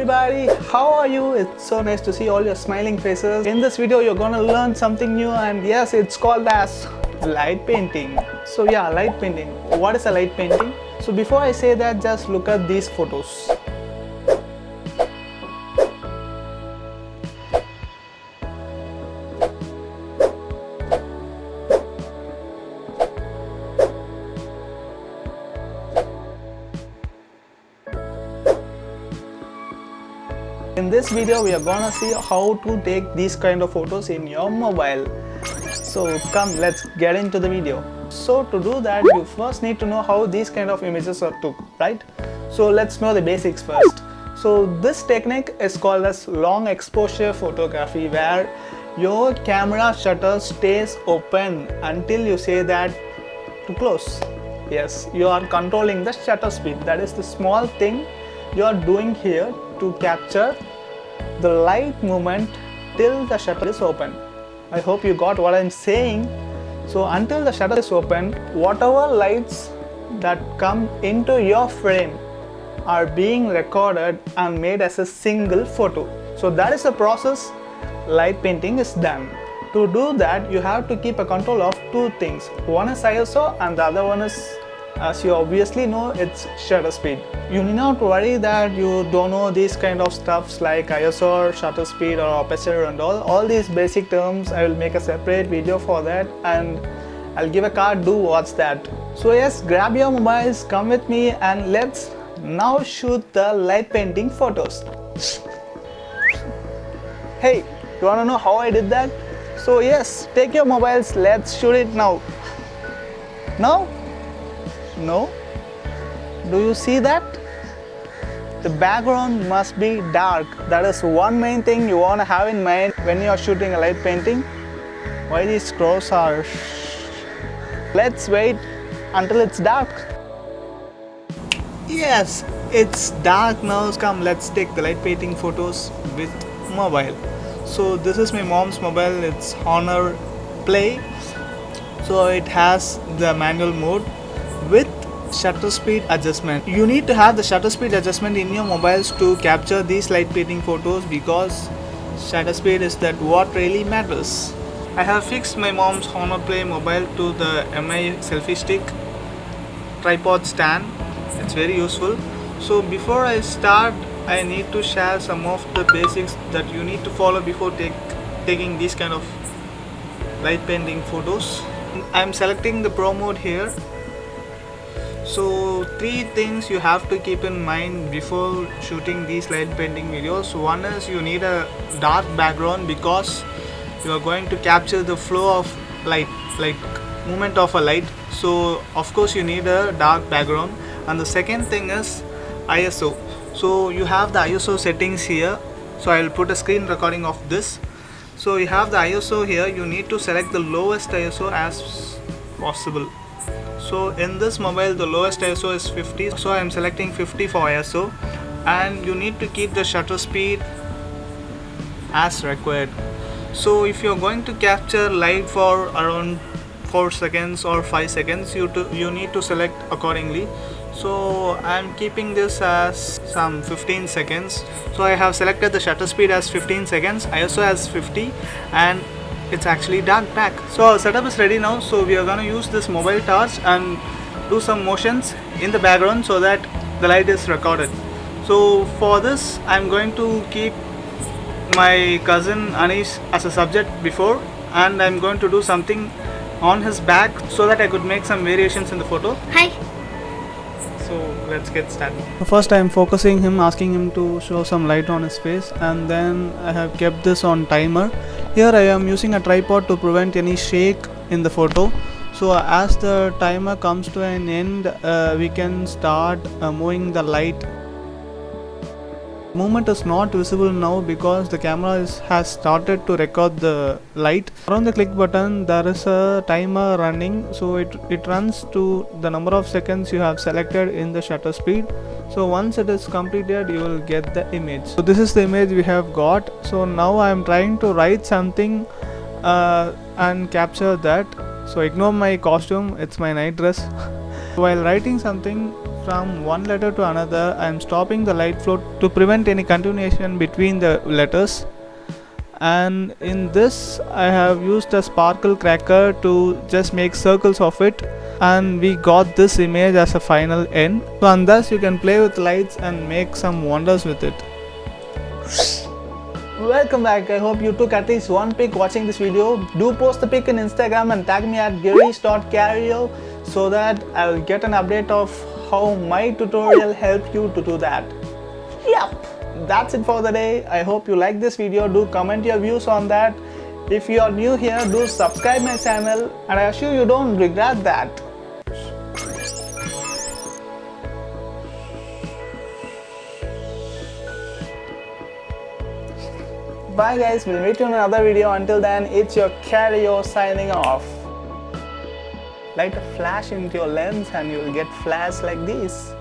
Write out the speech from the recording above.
everybody, how are you? It's so nice to see all your smiling faces. In this video you're gonna learn something new, and yes, it's called as light painting. So yeah, light painting. What is a light painting? So before I say that, just look at these photos. In this video we are gonna see how to take these kind of photos in your mobile. So come, let's get into the video. So to do that, you first need to know how these kind of images are took, right? So let's know the basics first. So this technique is called as long exposure photography, where your camera shutter stays open until you say that to close. Yes, you are controlling the shutter speed. That is the small thing you are doing here to capture the light movement till the shutter is open. I hope you got what I'm saying. So until the shutter is open, whatever lights that come into your frame are being recorded and made as a single photo. So that is the process light painting is done. To do that, you have to keep a control of two things. One is ISO and the other one is, as you obviously know, it's shutter speed. You need not worry that you don't know these kind of stuffs like ISO, shutter speed or aperture and all these basic terms. I will make a separate video for that, and I'll give a card, do watch that. So yes, grab your mobiles, come with me, and let's now shoot the light painting photos. Hey, you wanna know how I did that? So yes, take your mobiles, let's shoot it now. Now? No? Do you see that? The background must be dark. That is one main thing you want to have in mind when you are shooting a light painting. Why these crows are... Let's wait until it's dark. Yes, it's dark now. Come, let's take the light painting photos with mobile. So this is my mom's mobile. It's Honor Play. So it has the manual mode with shutter speed adjustment. You need to have the shutter speed adjustment in your mobiles to capture these light painting photos, because shutter speed is that what really matters. I have fixed my mom's Honor Play mobile to the MI selfie stick tripod stand. It's very useful. So before I start, I need to share some of the basics that you need to follow before taking these kind of light painting photos. I'm selecting the Pro mode here. So three things you have to keep in mind before shooting these light painting videos. One is you need a dark background, because you are going to capture the flow of light, like movement of a light. So of course you need a dark background. And the second thing is ISO. So you have the ISO settings here. So I will put a screen recording of this. So you have the ISO here. You need to select the lowest ISO as possible. So in this mobile the lowest ISO is 50, so I am selecting 50 for ISO, and you need to keep the shutter speed as required. So if you are going to capture light for around 4 seconds or 5 seconds, you need to select accordingly. So I am keeping this as some 15 seconds. So I have selected the shutter speed as 15 seconds, ISO as 50, and it's actually dark back. So our setup is ready now. So we are going to use this mobile torch and do some motions in the background so that the light is recorded. So for this I'm going to keep my cousin Anish as a subject before, and I'm going to do something on his back so that I could make some variations in the photo. Hi. So let's get started. First I am focusing him, asking him to show some light on his face, and then I have kept this on timer. Here I am using a tripod to prevent any shake in the photo. So as the timer comes to an end, we can start moving the light. Movement is not visible now because the camera has started to record the light. Around the click button there is a timer running, so it runs to the number of seconds you have selected in the shutter speed. So once it is completed, you will get the image. So this is the image we have got. So now I am trying to write something and capture that. So ignore my costume, it's my night dress. While writing something, from one letter to another, I am stopping the light flow to prevent any continuation between the letters. And in this I have used a sparkle cracker to just make circles of it, and we got this image as a final end. So and thus you can play with lights and make some wonders with it. Welcome back. I hope you took at least one pic watching this video. Do post the pic in Instagram and tag me at girish.cario so that I'll get an update of how my tutorial helped you to do that. Yep, that's it for the day. I hope you like this video. Do comment your views on that. If you are new here, do subscribe my channel and I assure you don't regret that. Bye guys, we'll meet you in another video. Until then, it's your Cario signing off. Light a flash into your lens and you'll get flash like this.